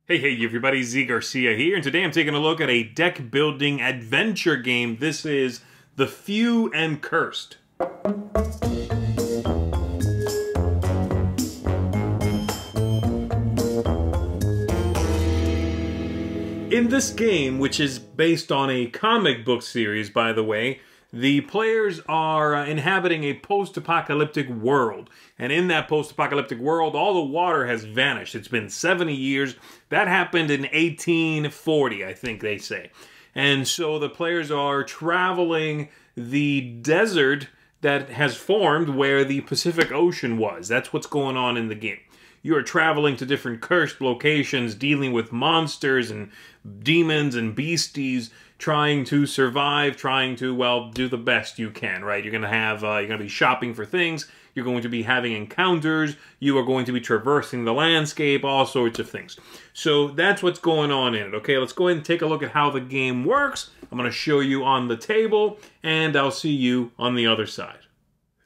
Hey everybody, Zee Garcia here, and today I'm taking a look at a deck building adventure game. This is The Few and Cursed. In this game, which is based on a comic book series, by the way, the players are inhabiting a post-apocalyptic world. And in that post-apocalyptic world, all the water has vanished. It's been 70 years. That happened in 1840, I think they say. And so the players are traveling the desert that has formed where the Pacific Ocean was. That's what's going on in the game. You are traveling to different cursed locations, dealing with monsters and demons and beasties, trying to survive, trying to, well, do the best you can, right? You're going to be shopping for things, you're going to be having encounters, you are going to be traversing the landscape, all sorts of things. So that's what's going on in it, okay? Let's go ahead and take a look at how the game works. I'm going to show you on the table, and I'll see you on the other side.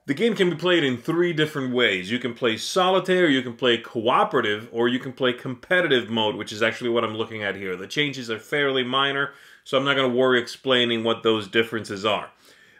The game can be played in three different ways. You can play solitaire, you can play cooperative, or you can play competitive mode, which is actually what I'm looking at here. The changes are fairly minor, so I'm not going to worry explaining what those differences are.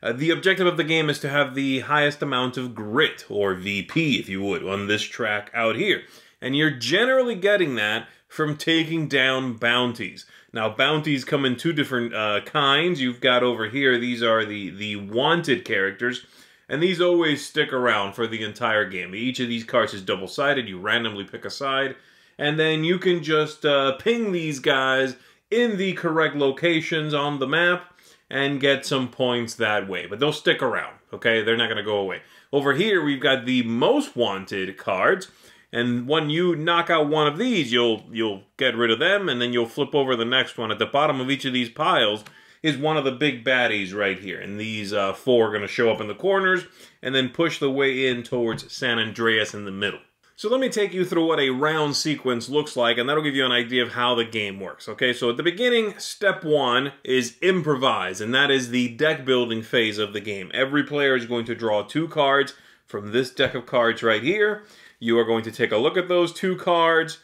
The objective of the game is to have the highest amount of grit, or VP if you would, on this track out here. And you're generally getting that from taking down bounties. Now, bounties come in two different kinds. You've got over here, these are the wanted characters. And these always stick around for the entire game. Each of these cards is double-sided. You randomly pick a side. And then you can just ping these guys in the correct locations on the map and get some points that way. But they'll stick around, okay? They're not going to go away. Over here, we've got the most wanted cards. And when you knock out one of these, you'll get rid of them, and then you'll flip over the next one. At the bottom of each of these piles is one of the big baddies right here. And these four are going to show up in the corners and then push the way in towards San Andreas in the middle. So let me take you through what a round sequence looks like, and that'll give you an idea of how the game works. Okay, so at the beginning, step one is improvise, and that is the deck building phase of the game. Every player is going to draw two cards from this deck of cards right here. You are going to take a look at those two cards,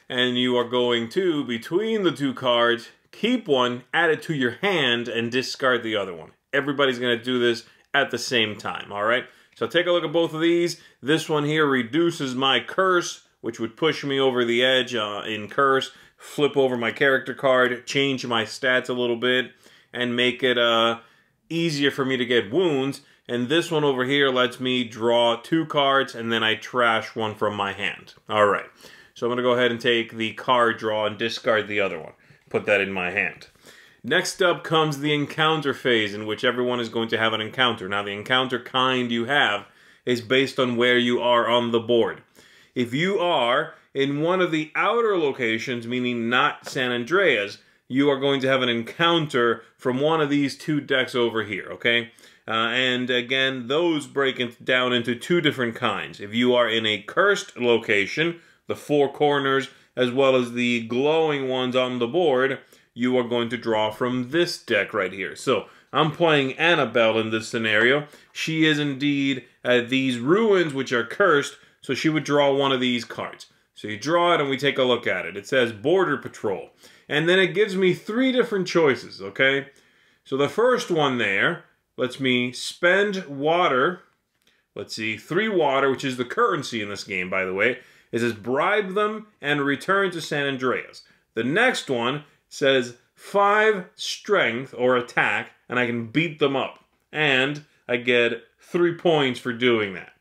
and you are going to, between the two cards, keep one, add it to your hand, and discard the other one. Everybody's going to do this at the same time, all right? So take a look at both of these. This one here reduces my curse, which would push me over the edge in curse, flip over my character card, change my stats a little bit, and make it easier for me to get wounds. And this one over here lets me draw two cards, and then I trash one from my hand. All right, so I'm going to go ahead and take the card draw and discard the other one. Put that in my hand. Next up comes the encounter phase, in which everyone is going to have an encounter. Now, the encounter kind you have is based on where you are on the board. If you are in one of the outer locations, meaning not San Andreas, you are going to have an encounter from one of these two decks over here, okay? And again, those break down into two different kinds. If you are in a cursed location, the four corners, as well as the glowing ones on the board, you are going to draw from this deck right here. So I'm playing Annabelle in this scenario. She is indeed at these ruins which are cursed, so she would draw one of these cards. So you draw it and we take a look at it. It says Border Patrol. And then it gives me three different choices, okay? So the first one there lets me spend water. Let's see, 3 water, which is the currency in this game, by the way. It says bribe them and return to San Andreas. The next one says 5 strength or attack, and I can beat them up. And I get 3 points for doing that.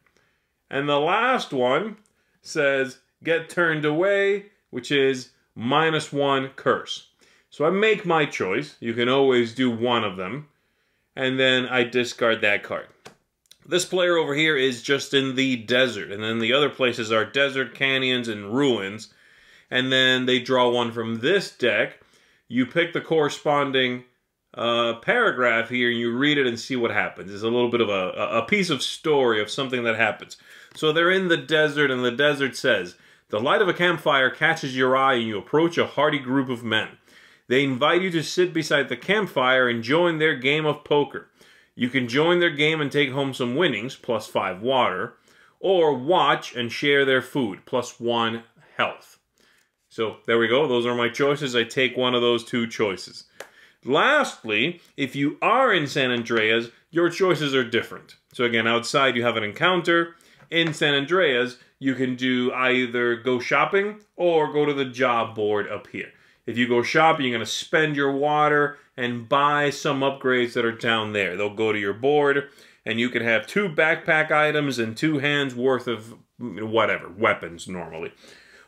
And the last one says get turned away, which is -1 curse. So I make my choice. You can always do one of them. And then I discard that card. This player over here is just in the desert, and then the other places are desert, canyons, and ruins. And then they draw one from this deck. You pick the corresponding paragraph here, and you read it and see what happens. It's a little bit of a piece of story of something that happens. So they're in the desert, and the desert says, the light of a campfire catches your eye, and you approach a hearty group of men. They invite you to sit beside the campfire and join their game of poker. You can join their game and take home some winnings, +5 water, or watch and share their food, +1 health. So there we go. Those are my choices. I take one of those two choices. Lastly, if you are in San Andreas, your choices are different. So again, outside you have an encounter. In San Andreas, you can do either go shopping or go to the job board up here. If you go shopping, you're going to spend your water and buy some upgrades that are down there. They'll go to your board, and you can have 2 backpack items and 2 hands worth of whatever, weapons normally.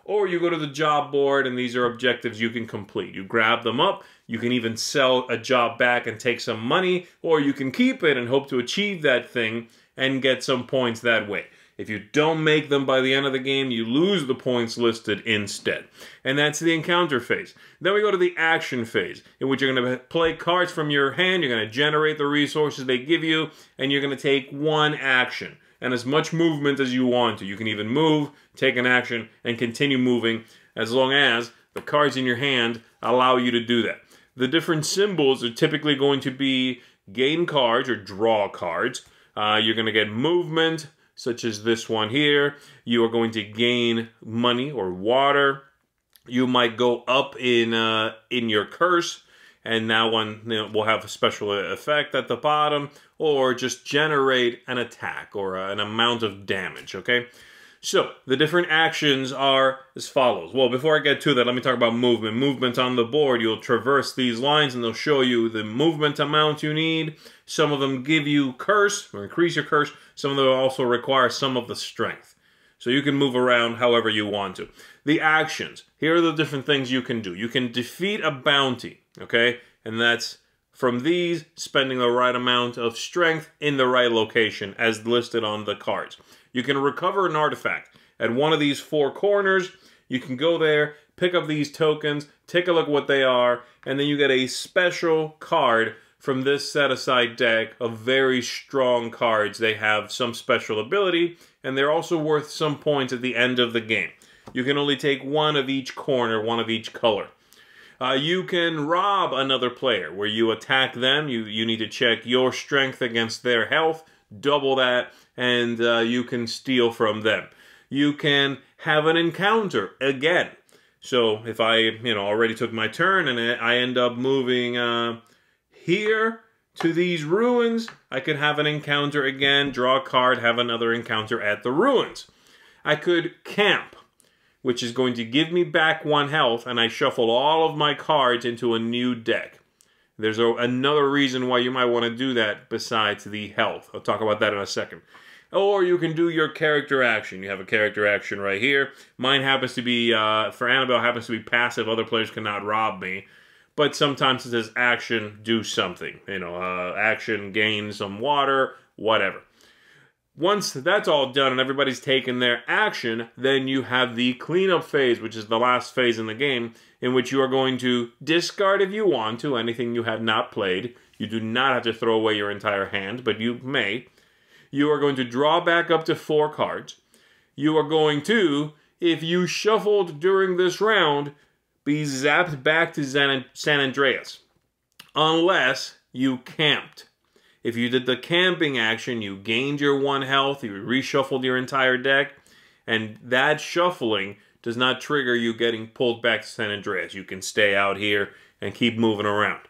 Or you go to the job board, and these are objectives you can complete. You grab them up, you can even sell a job back and take some money, or you can keep it and hope to achieve that thing and get some points that way. If you don't make them by the end of the game, you lose the points listed instead. And that's the encounter phase. Then we go to the action phase, in which you're going to play cards from your hand, you're going to generate the resources they give you, and you're going to take one action. And as much movement as you want to. You can even move, take an action, and continue moving, as long as the cards in your hand allow you to do that. The different symbols are typically going to be gain cards, or draw cards. You're going to get movement, such as this one here. You are going to gain money or water. You might go up in your curse, and that one will have a special effect at the bottom, or just generate an attack or an amount of damage, okay? So, the different actions are as follows. Well, before I get to that, let me talk about movement. Movement on the board, you'll traverse these lines and they'll show you the movement amount you need. Some of them give you curse, or increase your curse. Some of them also require some of the strength. So you can move around however you want to. The actions, here are the different things you can do. You can defeat a bounty, okay? And that's from these, spending the right amount of strength in the right location, as listed on the cards. You can recover an artifact. At one of these 4 corners, you can go there, pick up these tokens, take a look what they are, and then you get a special card from this set-aside deck of very strong cards. They have some special ability, and they're also worth some points at the end of the game. You can only take one of each corner, one of each color. You can rob another player, where you attack them. You need to check your strength against their health, double that, and you can steal from them. You can have an encounter again. So if I already took my turn and I end up moving here to these ruins, I could have an encounter again, draw a card, have another encounter at the ruins. I could camp, which is going to give me back 1 health, and I shuffle all of my cards into a new deck. There's another reason why you might want to do that besides the health. I'll talk about that in a second. Or you can do your character action. You have a character action right here. Mine happens to be, for Annabelle, happens to be passive. Other players cannot rob me. But sometimes it says action, do something. Action, gain some water, whatever. Once that's all done and everybody's taken their action, then you have the cleanup phase, which is the last phase in the game, in which you are going to discard, if you want to, anything you have not played. You do not have to throw away your entire hand, but you may. You are going to draw back up to 4 cards. You are going to, if you shuffled during this round, be zapped back to San Andreas, unless you camped. If you did the camping action, you gained your 1 health, you reshuffled your entire deck, and that shuffling does not trigger you getting pulled back to San Andreas. You can stay out here and keep moving around.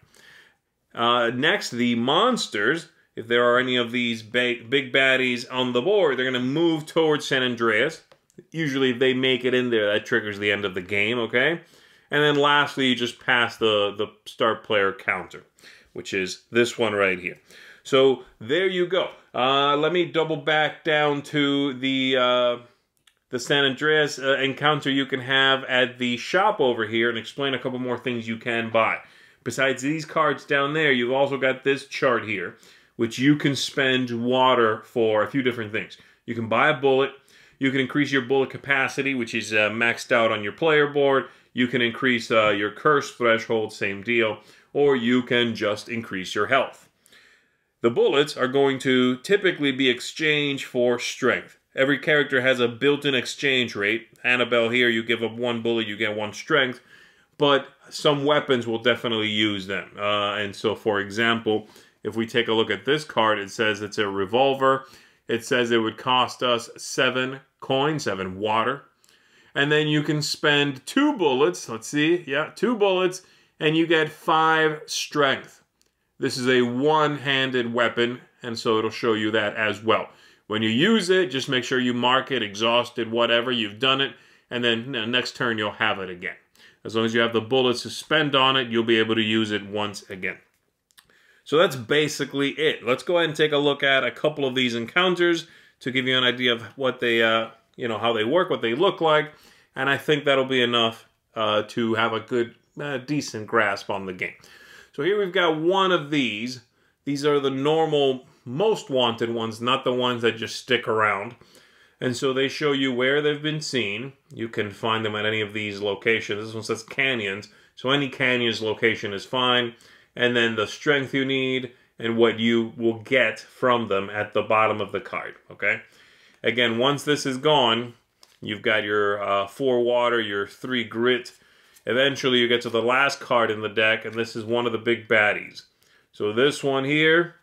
Next, the monsters. If there are any of these big baddies on the board, they're going to move towards San Andreas. Usually, if they make it in there, that triggers the end of the game, okay? And then lastly, you just pass the start player counter, which is this one right here. So there you go. Let me double back down to the San Andreas encounter you can have at the shop over here and explain a couple more things you can buy. Besides these cards down there, you've also got this chart here, which you can spend water for a few different things. You can buy a bullet. You can increase your bullet capacity, which is maxed out on your player board. You can increase your curse threshold, same deal. Or you can just increase your health. The bullets are going to typically be exchanged for strength. Every character has a built-in exchange rate. Annabelle here, you give up 1 bullet, you get 1 strength. But some weapons will definitely use them. And so, for example, if we take a look at this card, it says it's a revolver. It says it would cost us 7 coins, 7 water. And then you can spend 2 bullets. Let's see. Yeah, 2 bullets. And you get 5 strength. This is a one-handed weapon. And so it'll show you that as well. When you use it, just make sure you mark it, exhausted, whatever. You've done it. And then next turn, you'll have it again. As long as you have the bullets to spend on it, you'll be able to use it once again. So that's basically it. Let's go ahead and take a look at a couple of these encounters to give you an idea of what they, how they work, what they look like. And I think that'll be enough to have a good, decent grasp on the game. So here we've got one of these. These are the normal, most wanted ones, not the ones that just stick around. And so they show you where they've been seen. You can find them at any of these locations. This one says canyons, so any canyons location is fine. And then the strength you need and what you will get from them at the bottom of the card, okay? Again, once this is gone, you've got your 4 water, your 3 grit. Eventually you get to the last card in the deck, and this is one of the big baddies. So this one here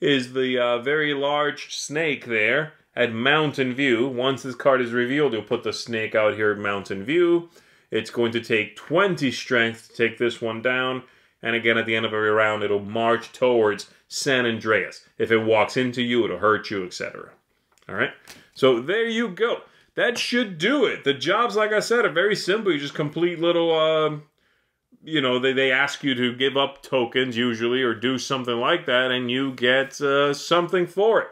is the very large snake there at Mountain View. Once this card is revealed, you'll put the snake out here at Mountain View. It's going to take 20 strength to take this one down. And again, at the end of every round, it'll march towards San Andreas. If it walks into you, it'll hurt you, etc. All right? So there you go. That should do it. The jobs, like I said, are very simple. You just complete little, they ask you to give up tokens, usually, or do something like that, and you get something for it.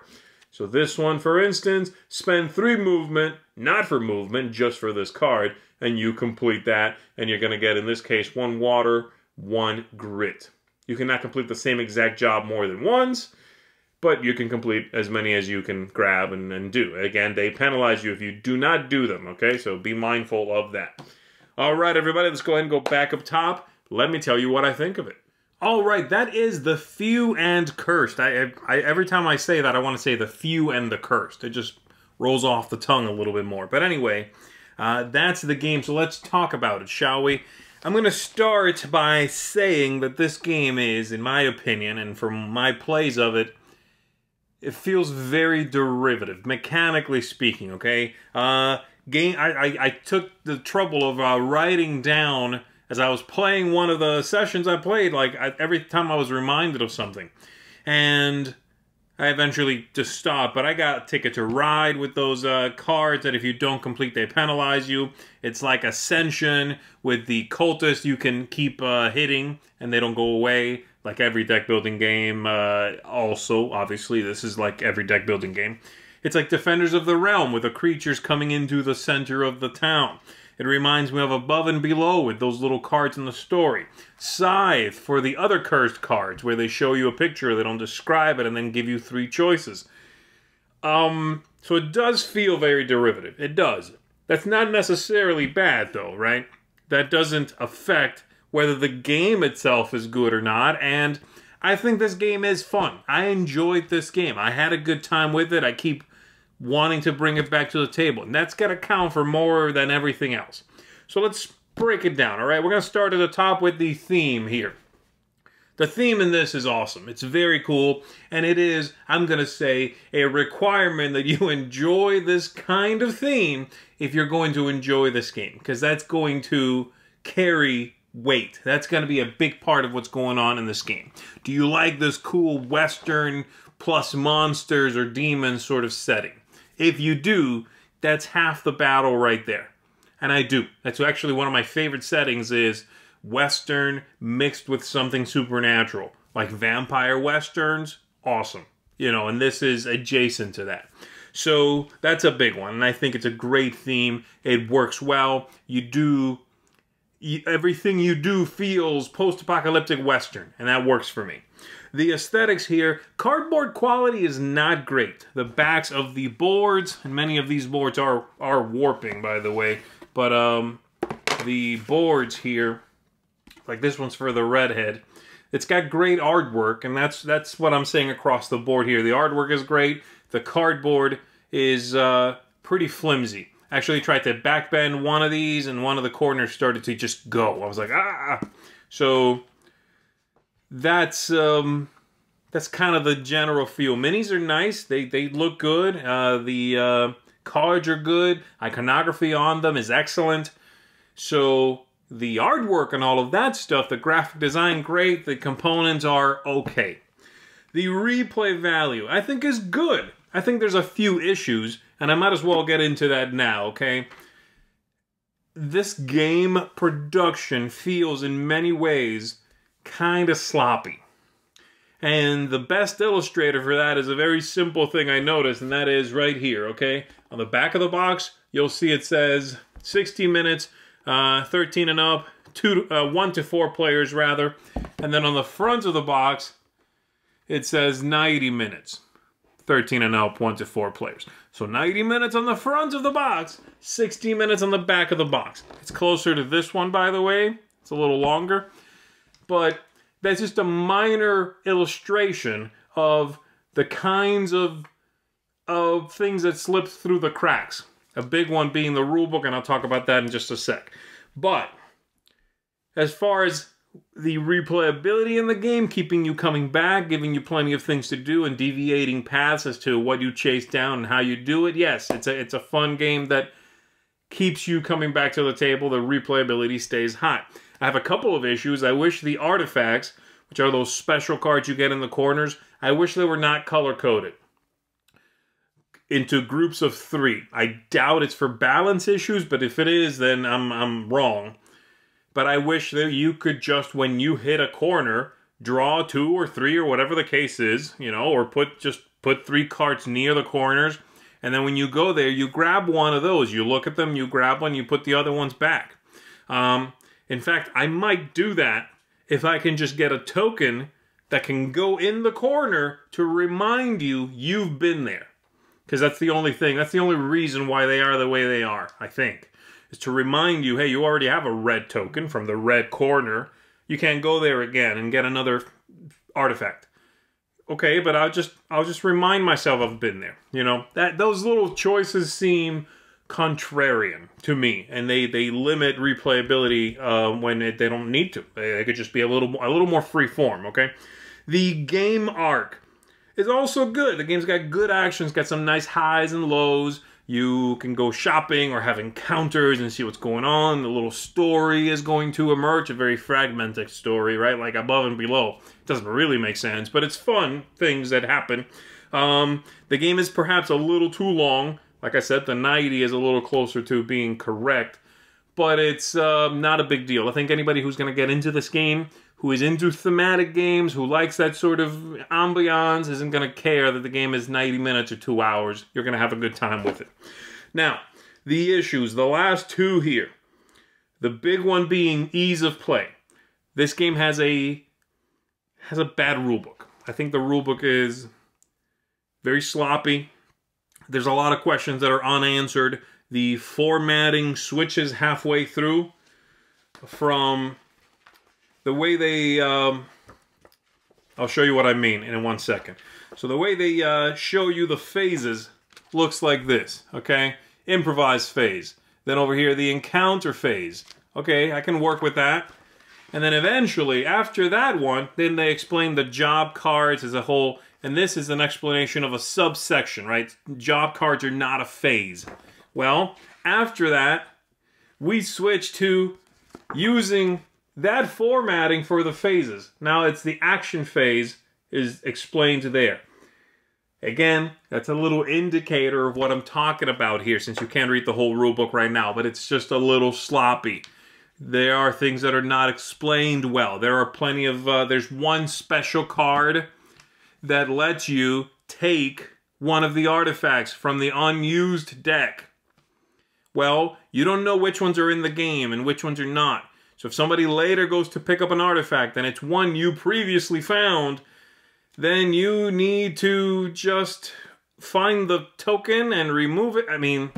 So this one, for instance, spend 3 movement, not for movement, just for this card, and you complete that, and you're going to get, in this case, 1 water, 1 grit. You cannot complete the same exact job more than once, but you can complete as many as you can grab and do. Again, they penalize you if you do not do them, okay? So be mindful of that. All right, everybody, let's go ahead and go back up top. Let me tell you what I think of it. All right, that is the Few and Cursed. Every time I say that, I want to say the Few and the Cursed. It just rolls off the tongue a little bit more. But anyway, that's the game, so let's talk about it, shall we? I'm going to start by saying that this game is, in my opinion, and from my plays of it, it feels very derivative, mechanically speaking, okay? I took the trouble of writing down, as I was playing one of the sessions I played, every time I was reminded of something. And I eventually just stopped, but I got Ticket to Ride with those cards that if you don't complete, they penalize you. It's like Ascension with the Cultist you can keep hitting, and they don't go away, like every deck building game. Also, obviously, this is like every deck building game. It's like Defenders of the Realm with the creatures coming into the center of the town. It reminds me of Above and Below with those little cards in the story. Scythe for the other cursed cards where they show you a picture, they don't describe it, and then give you 3 choices. So it does feel very derivative. It does. That's not necessarily bad, though, right? That doesn't affect whether the game itself is good or not, and I think this game is fun. I enjoyed this game. I had a good time with it. I keep wanting to bring it back to the table. And that's got to count for more than everything else. So let's break it down, all right? We're going to start at the top with the theme here. The theme in this is awesome. It's very cool. And it is, I'm going to say, a requirement that you enjoy this kind of theme if you're going to enjoy this game. Because that's going to carry weight. That's going to be a big part of what's going on in this game. Do you like this cool Western plus monsters or demons sort of setting? If you do, that's half the battle right there. And I do. That's actually one of my favorite settings is Western mixed with something supernatural. Like vampire Westerns, awesome. And this is adjacent to that. So that's a big one. And I think it's a great theme. It works well. Everything you do feels post-apocalyptic Western. And that works for me. The aesthetics here, cardboard quality is not great. The backs of the boards, and many of these boards are warping, by the way, but the boards here, like this one's for the redhead, it's got great artwork, and that's what I'm saying across the board here. The artwork is great. The cardboard is pretty flimsy. I actually tried to backbend one of these, and one of the corners started to just go. I was like, ah! So that's kind of the general feel. Minis are nice. They look good. The Cards are good. Iconography on them is excellent. So the artwork and all of that stuff, the graphic design, great. The components are okay. The replay value, I think, is good. I think there's a few issues, and I might as well get into that now, okay? This game production feels in many ways kind of sloppy. And the best illustrator for that is a very simple thing I noticed, and that is right here, okay? On the back of the box, you'll see it says 60 minutes, 13 and up, 1 to 4 players rather. And then on the front of the box, it says 90 minutes. 13 and up, 1 to 4 players. So 90 minutes on the front of the box, 60 minutes on the back of the box. It's closer to this one, by the way. It's a little longer. But that's just a minor illustration of the kinds of things that slip through the cracks. A big one being the rulebook, and I'll talk about that in just a sec. But as far as the replayability in the game, keeping you coming back, giving you plenty of things to do, and deviating paths as to what you chase down and how you do it. Yes, it's a fun game that keeps you coming back to the table. The replayability stays high. I have a couple of issues. I wish the artifacts, which are those special cards you get in the corners, I wish they were not color-coded into groups of 3. I doubt it's for balance issues, but if it is, then I'm wrong. But I wish that you could just, when you hit a corner, draw 2 or 3 or whatever the case is, you know, or just put 3 cards near the corners. And then when you go there, you grab one of those. You look at them, you grab one, you put the other ones back. In fact, I might do that if I can just get a token that can go in the corner to remind you you've been there. Because that's the only thing, that's the only reason why they are the way they are, I think. Is to remind you, hey, you already have a red token from the red corner. You can't go there again and get another artifact. Okay, but I'll just remind myself I've been there. You know, those little choices seem contrarian to me, and they limit replayability when they don't need to. They could just be a little more free form. Okay, the game arc is also good. The game's got good actions, got some nice highs and lows. You can go shopping or have encounters and see what's going on. The little story is going to emerge, a very fragmented story, right? Like above and below. It doesn't really make sense, but it's fun, things that happen. The game is perhaps a little too long. Like I said, the 90 is a little closer to being correct, but it's not a big deal. I think anybody who's going to get into this game, who is into thematic games, who likes that sort of ambiance, isn't going to care that the game is 90 minutes or 2 hours. You're going to have a good time with it. Now, the issues, the last 2 here. The big one being ease of play. This game has a bad rulebook. I think the rulebook is very sloppy. There's a lot of questions that are unanswered. The formatting switches halfway through from the way they, I'll show you what I mean in 1 second. So the way they show you the phases looks like this, okay? Improvised phase. Then over here, the encounter phase. Okay, I can work with that. And then eventually, after that one, then they explain the job cards as a whole, and this is an explanation of a subsection, right? Job cards are not a phase. Well, after that, we switch to using that formatting for the phases. Now it's the action phase is explained there. Again, that's a little indicator of what I'm talking about here, since you can't read the whole rulebook right now, but it's just a little sloppy. There are things that are not explained well. There are plenty of, there's one special card that lets you take one of the artifacts from the unused deck. Well, you don't know which ones are in the game and which ones are not. So if somebody later goes to pick up an artifact and it's one you previously found, then you need to just find the token and remove it. I mean,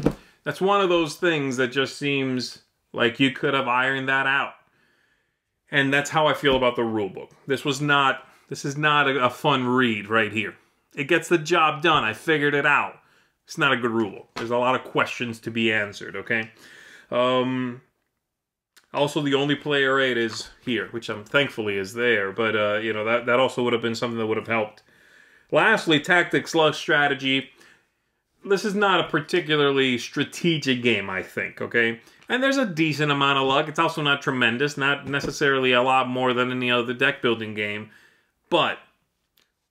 that's one of those things that just seems like you could have ironed that out. And that's how I feel about the rulebook. This is not a fun read right here. It gets the job done. I figured it out. It's not a good rulebook. There's a lot of questions to be answered, okay? Also, the only player aid is here, which thankfully is there, but you know, that also would have been something that would have helped. Lastly, tactics, luck, strategy. this is not a particularly strategic game, I think, okay? And there's a decent amount of luck. It's also not tremendous, not necessarily a lot more than any other deck building game. But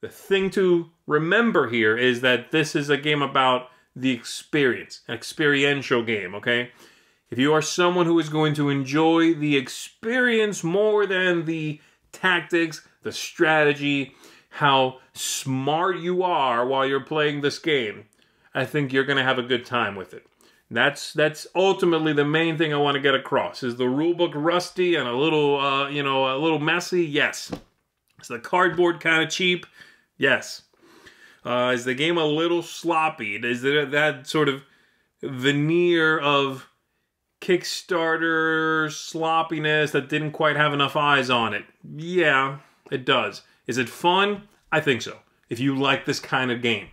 the thing to remember here is that this is a game about the experience, an experiential game, okay? If you are someone who is going to enjoy the experience more than the tactics, the strategy, how smart you are while you're playing this game, I think you're going to have a good time with it. That's ultimately the main thing I want to get across. Is the rulebook rusty and a little, a little messy? Yes. Is the cardboard kind of cheap? Yes. Is the game a little sloppy? Is there that sort of veneer of Kickstarter sloppiness that didn't quite have enough eyes on it? Yeah, it does. Is it fun? I think so, if you like this kind of game.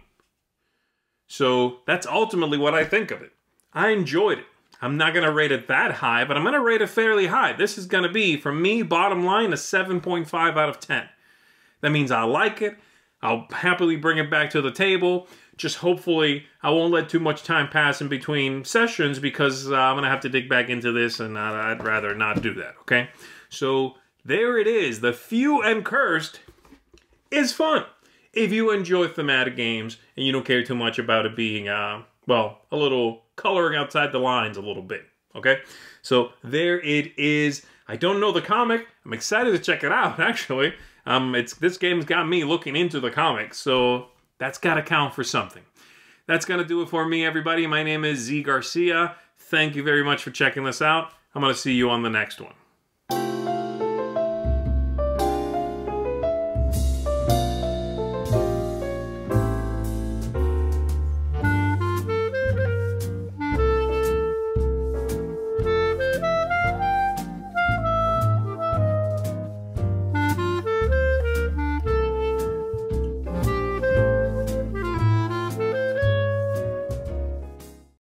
So that's ultimately what I think of it. I enjoyed it. I'm not going to rate it that high, but I'm going to rate it fairly high. This is going to be, for me, bottom line, a 7.5 out of 10. That means I like it. I'll happily bring it back to the table. Just hopefully I won't let too much time pass in between sessions because I'm going to have to dig back into this, and I'd rather not do that, okay? So there it is. The Few and Cursed is fun if you enjoy thematic games and you don't care too much about it being, well, a little coloring outside the lines a little bit, okay? So there it is. I don't know the comic. I'm excited to check it out, actually. This game's got me looking into the comics, so that's got to count for something. That's going to do it for me, everybody. My name is Zee Garcia. Thank you very much for checking this out. I'm going to see you on the next one.